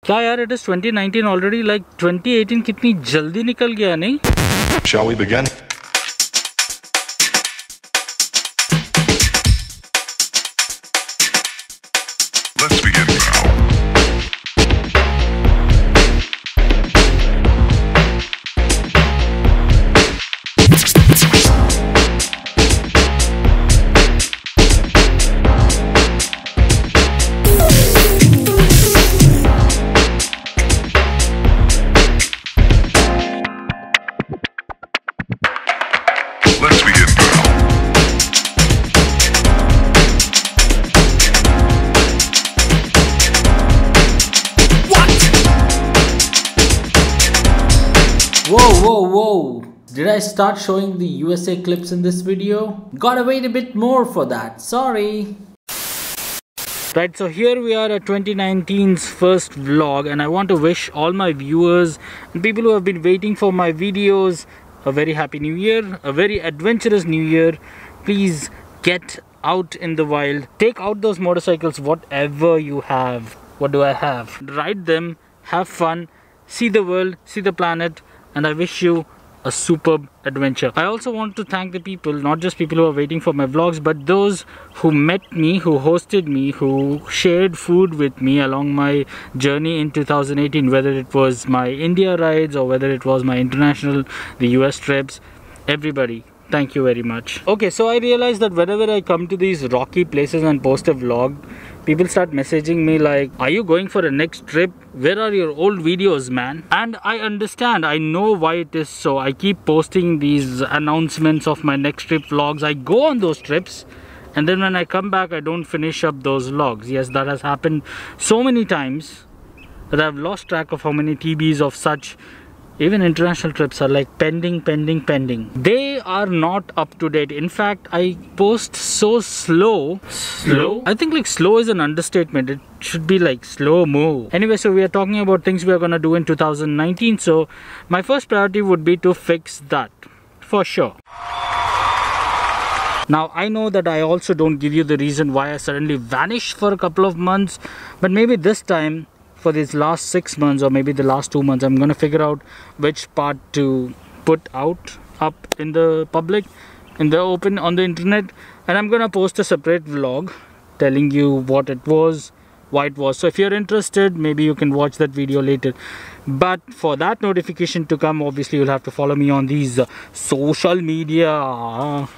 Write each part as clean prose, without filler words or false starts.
क्या यार, it is 2019 already, like 2018 कितनी जल्दी निकल गया नहीं? Shall we begin? Let's begin now. Let's begin now. Whoa. Did I start showing the USA clips in this video? Gotta wait a bit more for that. Sorry. Right, so here we are at 2019's first vlog, and I want to wish all my viewers and people who have been waiting for my videos a very happy new year, a very adventurous new year. Please get out in the wild, take out those motorcycles, whatever you have. What do I have? Ride them, have fun, see the world, see the planet, and I wish you a superb adventure. I also want to thank the people, not just people who are waiting for my vlogs, but those who met me, who hosted me, who shared food with me along my journey in 2018, whether it was my India rides or whether it was my international, the US trips. Everybody, thank you very much. Okay, so I realized that whenever I come to these rocky places and post a vlog, people start messaging me like, are you going for a next trip? Where are your old videos, man? And I understand, I know why it is so. I keep posting these announcements of my next trip vlogs. I go on those trips, and then when I come back, I don't finish up those vlogs. Yes, that has happened so many times that I've lost track of how many TBs of such. Even international trips are like pending. They are not up to date. In fact, I post so slow. I think like slow is an understatement. It should be like slow-mo. Anyway, so we are talking about things we are gonna do in 2019. So my first priority would be to fix that for sure. Now, I know that I also don't give you the reason why I suddenly vanished for a couple of months, but maybe this time, for these last 6 months or maybe the last 2 months, I'm gonna figure out which part to put out up in the public, in the open, on the internet, and I'm gonna post a separate vlog telling you what it was, why it was. So if you're interested, maybe you can watch that video later. But for that notification to come, obviously you'll have to follow me on these social media.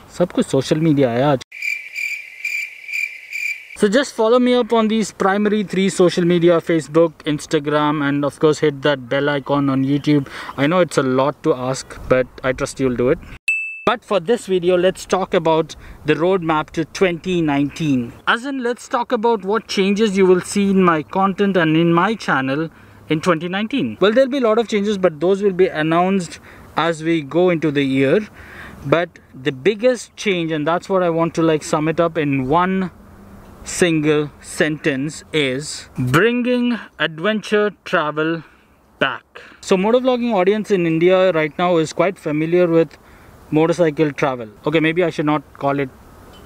Sab kuch social media hai aaj. So just follow me up on these primary 3 social media, Facebook, Instagram, and of course hit that bell icon on YouTube. I know it's a lot to ask, but I trust you'll do it. But for this video, let's talk about the roadmap to 2019. As in, let's talk about what changes you will see in my content and in my channel in 2019. Well, there'll be a lot of changes, but those will be announced as we go into the year. But the biggest change, and that's what I want to like sum it up in one single sentence, is bringing adventure travel back. So motovlogging audience in India right now is quite familiar with motorcycle travel. Okay, maybe I should not call it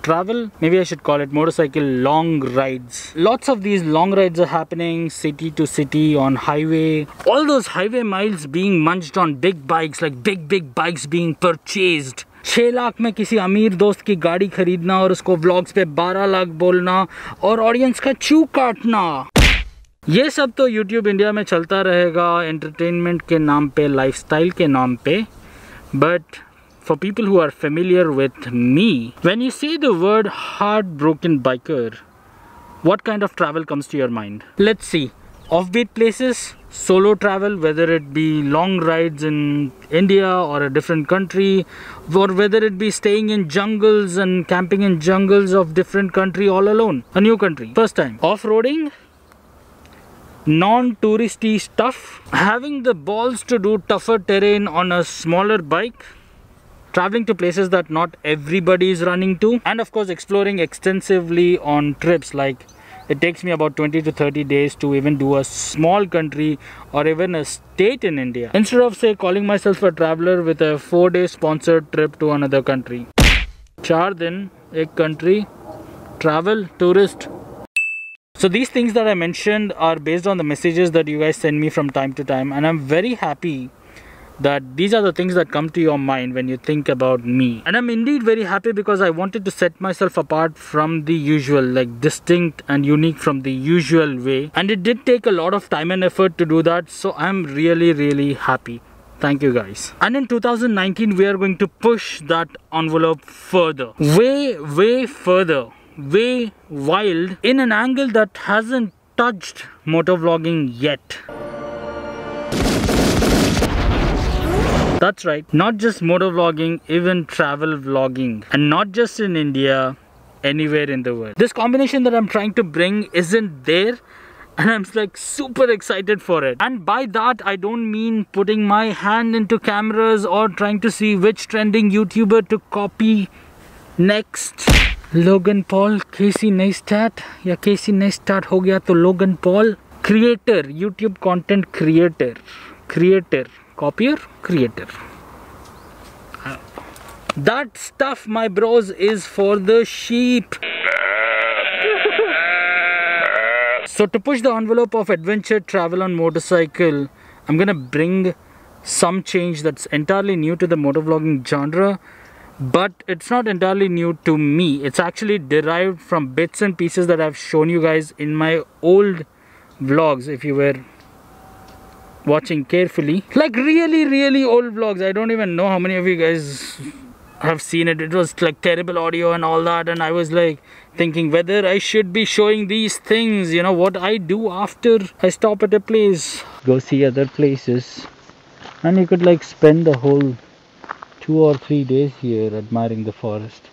travel, maybe I should call it motorcycle long rides. Lots of these long rides are happening city to city on highway. All those highway miles being munched on big bikes, like big bikes being purchased. 6 lakh में किसी अमीर दोस्त की गाड़ी खरीदना और उसको vlogs पे 12 लाख बोलना और ऑडियंस का चू काटना, ये सब तो YouTube इंडिया में चलता रहेगा एंटरटेनमेंट के नाम पे, लाइफस्टाइल के नाम पे. But for people who are familiar with me, when you say the word heartbroken biker, what kind of travel comes to your mind? Let's see. Offbeat places, solo travel, whether it be long rides in India or a different country, or whether it be staying in jungles and camping in jungles of different country all alone, a new country, first time. Off-roading, non-touristy stuff, having the balls to do tougher terrain on a smaller bike, traveling to places that not everybody is running to, and of course exploring extensively on trips. Like it takes me about 20 to 30 days to even do a small country or even a state in India, instead of say calling myself a traveler with a 4-day sponsored trip to another country. 4 दिन, एक country, travel, tourist. So these things that I mentioned are based on the messages that you guys send me from time to time, and I'm very happy that these are the things that come to your mind when you think about me. And I'm indeed very happy because I wanted to set myself apart from the usual, like distinct and unique from the usual way, and it did take a lot of time and effort to do that, so I'm really happy. Thank you guys. And in 2019 we are going to push that envelope further, way further, way wild, in an angle that hasn't touched motovlogging yet. That's right, not just motovlogging, even travel vlogging, and not just in India, anywhere in the world. This combination that I'm trying to bring isn't there, and I'm like super excited for it. And by that I don't mean putting my hand into cameras or trying to see which trending YouTuber to copy next. Logan Paul, Casey Neistat, या Casey Neistat हो गया तो Logan Paul. Creator, YouTube content creator, copier, creator. That stuff, my bros, is for the sheep. So to push the envelope of adventure travel on motorcycle, I'm gonna bring some change that's entirely new to the motovlogging genre, but it's not entirely new to me. It's actually derived from bits and pieces that I've shown you guys in my old vlogs, if you were watching carefully. Like really old vlogs. I don't even know how many of you guys have seen it. It was like terrible audio and all that, and I was like thinking whether I should be showing these things, you know, what I do after I stop at a place. Go see other places, and you could like spend the whole 2 or 3 days here admiring the forest.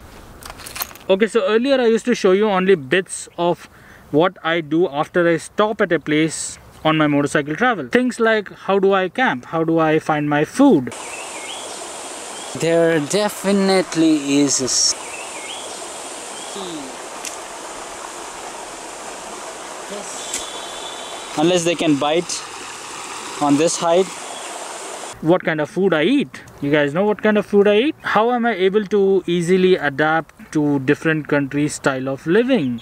Okay, so earlier I used to show you only bits of what I do after I stop at a place on my motorcycle travel. Things like how do I camp, how do I find my food. There definitely is a unless they can bite on this height. What kind of food I eat. You guys know what kind of food I eat? How am I able to easily adapt to different countries' style of living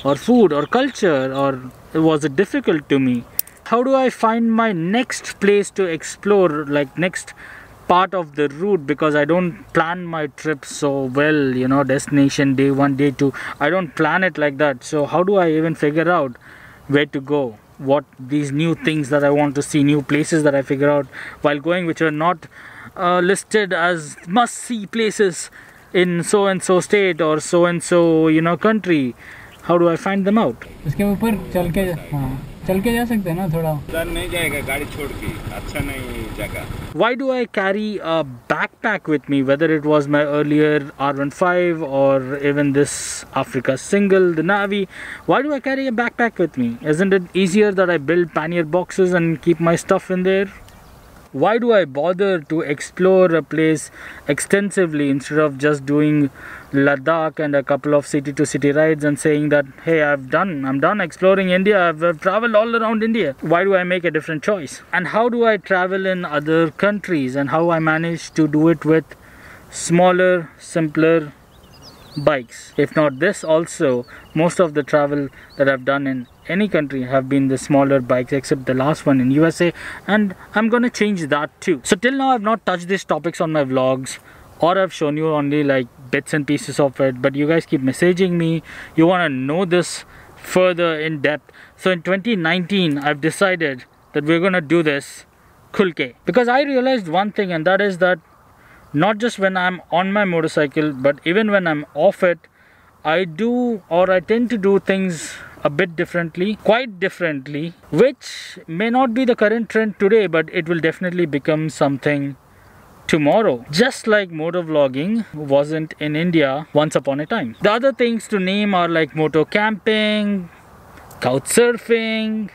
or food or culture, or was it difficult to me? How do I find my next place to explore, like next part of the route, because I don't plan my trips so well, you know, destination day 1, day 2. I don't plan it like that. So how do I even figure out where to go? What these new things that I want to see, new places that I figure out while going, which are not listed as must-see places in so-and-so state or so-and-so, you know, country. How do I find them out? इसके ऊपर चल के जा सकते हैं ना थोड़ा. उधर नहीं जाएगा गाड़ी छोड़ के, अच्छा नहीं जगह. Why do I carry a backpack with me, whether it was my earlier R15 or even this Africa single, the Navi? Why do I carry a backpack with me? Isn't it easier that I build pannier boxes and keep my stuff in there? Why do I bother to explore a place extensively instead of just doing Ladakh and a couple of city-to-city rides and saying that, hey, I'm done exploring India, I've traveled all around India. Why do I make a different choice? And how do I travel in other countries, and how I manage to do it with smaller, simpler bikes? If not this, also most of the travel that I've done in any country have been the smaller bikes, except the last one in USA, and I'm gonna change that too. So till now I've not touched these topics on my vlogs, or I've shown you only like bits and pieces of it, but you guys keep messaging me, you want to know this further in depth. So in 2019 I've decided that we're gonna do this khulke, because I realized one thing, and that is that not just when I'm on my motorcycle, but even when I'm off it, I tend to do things a bit differently, quite differently, which may not be the current trend today, but it will definitely become something tomorrow. Just like motovlogging wasn't in India once upon a time. The other things to name are like moto camping, couch surfing.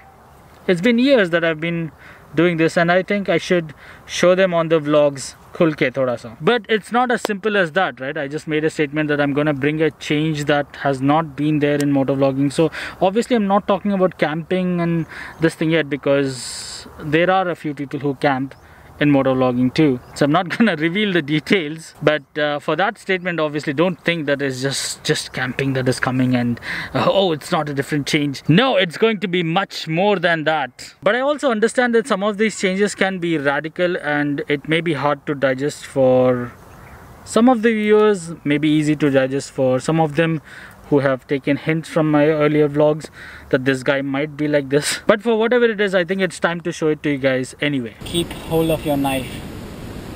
It's been years that I've been doing this, and I think I should show them on the vlogs khulke thoda sa. But it's not as simple as that, right? I just made a statement that I'm gonna bring a change that has not been there in motovlogging. So obviously I'm not talking about camping and this thing yet, because there are a few people who camp in motovlogging too. So I'm not gonna reveal the details, but for that statement, obviously don't think that it's just camping that is coming and oh, it's not a different change. No, it's going to be much more than that. But I also understand that some of these changes can be radical and it may be hard to digest for some of the viewers, maybe easy to digest for some of them who have taken hints from my earlier vlogs that this guy might be like this. But for whatever it is, I think it's time to show it to you guys anyway. Keep hold of your knife.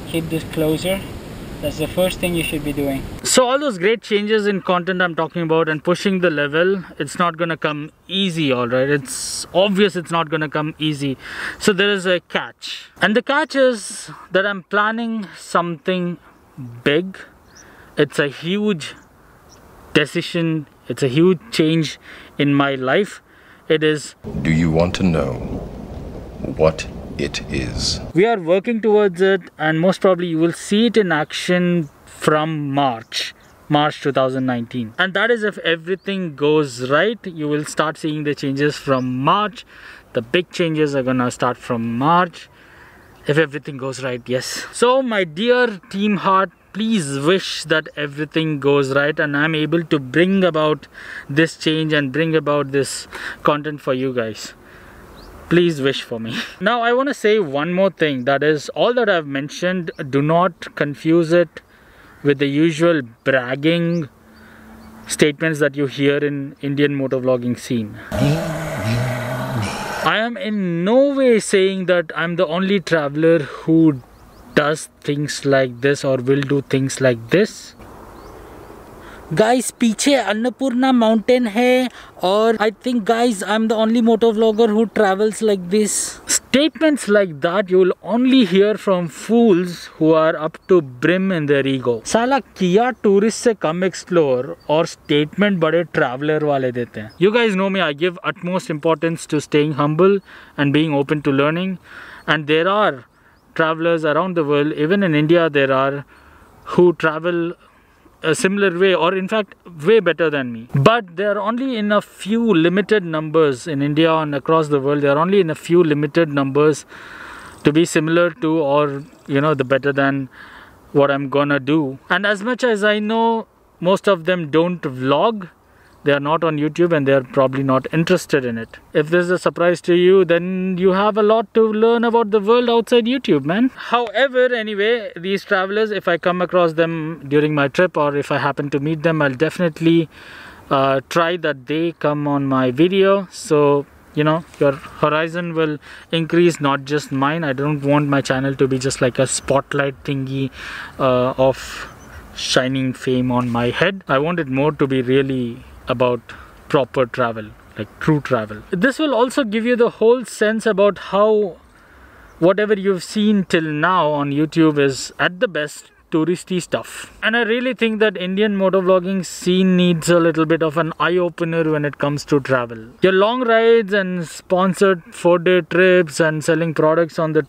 Keep this closer. That's the first thing you should be doing. So all those great changes in content I'm talking about and pushing the level, it's not gonna come easy, alright? It's obvious it's not gonna come easy. So there is a catch. And the catch is that I'm planning something big. It's a huge decision, it's a huge change in my life. It is, Do you want to know what it is? we are working towards it, and most probably you will see it in action from March 2019. And that is if everything goes right, you will start seeing the changes from March. The big changes are gonna start from March if everything goes right, yes. So my dear Team Heart, please wish that everything goes right and I'm able to bring about this change and bring about this content for you guys. Please wish for me. Now I want to say one more thing, that is all that I've mentioned, do not confuse it with the usual bragging statements that you hear in Indian motovlogging scene. I am in no way saying that I'm the only traveler who does things like this or will do things like this. Guys, पीछे Annapurna mountain है और I think guys I'm the only motovlogger who travels like this. Statements like that you will only hear from fools who are up to brim in their ego. साला किया tourist से कम explore और statement बड़े traveller वाले देते हैं. You guys know me, I give utmost importance to staying humble and being open to learning, and there are travelers around the world, even in India there are, who travel a similar way or in fact way better than me. But there are only in a few limited numbers in India and across the world. There are only in a few limited numbers to be similar to or you know the better than what I'm gonna do. And as much as I know most of them don't vlog, they are not on YouTube and they are probably not interested in it. If this is a surprise to you, then you have a lot to learn about the world outside YouTube, man. However, anyway, these travelers, if I come across them during my trip or if I happen to meet them, I'll definitely try that they come on my video. So, you know, your horizon will increase, not just mine. I don't want my channel to be just like a spotlight thingy of shining fame on my head. I want it more to be really about proper travel, like true travel. This will also give you the whole sense about how whatever you've seen till now on YouTube is at the best touristy stuff. And I really think that Indian motovlogging scene needs a little bit of an eye-opener when it comes to travel. Your long rides and sponsored 4-day trips and selling products on the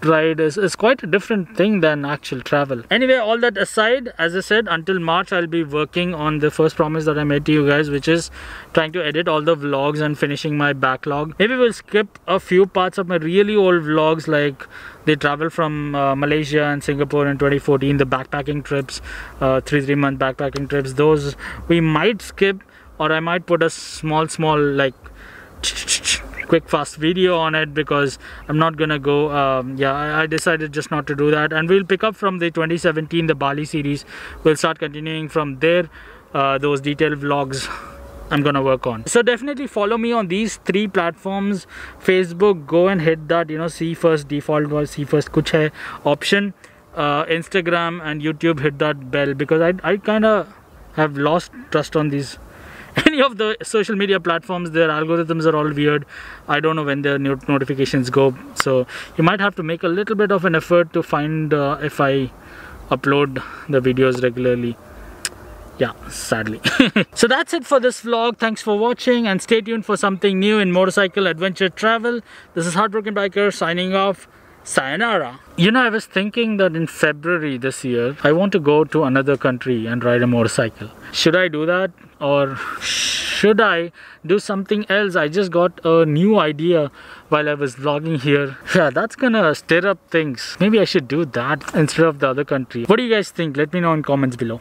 ride is quite a different thing than actual travel. Anyway, all that aside, as I said, until March I'll be working on the first promise that I made to you guys, which is trying to edit all the vlogs and finishing my backlog. Maybe we'll skip a few parts of my really old vlogs, like the travel from Malaysia and Singapore in 2014, the backpacking trips, 3-month backpacking trips. Those we might skip, or I might put a small like quick fast video on it, because I'm not gonna go I decided just not to do that. And we'll pick up from the 2017, the Bali series. We'll start continuing from there. Those detailed vlogs I'm gonna work on. So definitely follow me on these 3 platforms. Facebook, go and hit that, you know, see first default or see first kuch hai option. Instagram and YouTube, hit that bell, because I kind of have lost trust on these any of the social media platforms. Their algorithms are all weird. I don't know when their notifications go, so you might have to make a little bit of an effort to find if I upload the videos regularly. Yeah, sadly. So that's it for this vlog. Thanks for watching and stay tuned for something new in motorcycle adventure travel. This is HeartBrokenBiker signing off. Sayonara. You know, I was thinking that in February this year, I want to go to another country and ride a motorcycle. Should I do that or should I do something else? I just got a new idea while I was vlogging here. Yeah, that's gonna stir up things. Maybe I should do that instead of the other country. What do you guys think? Let me know in comments below.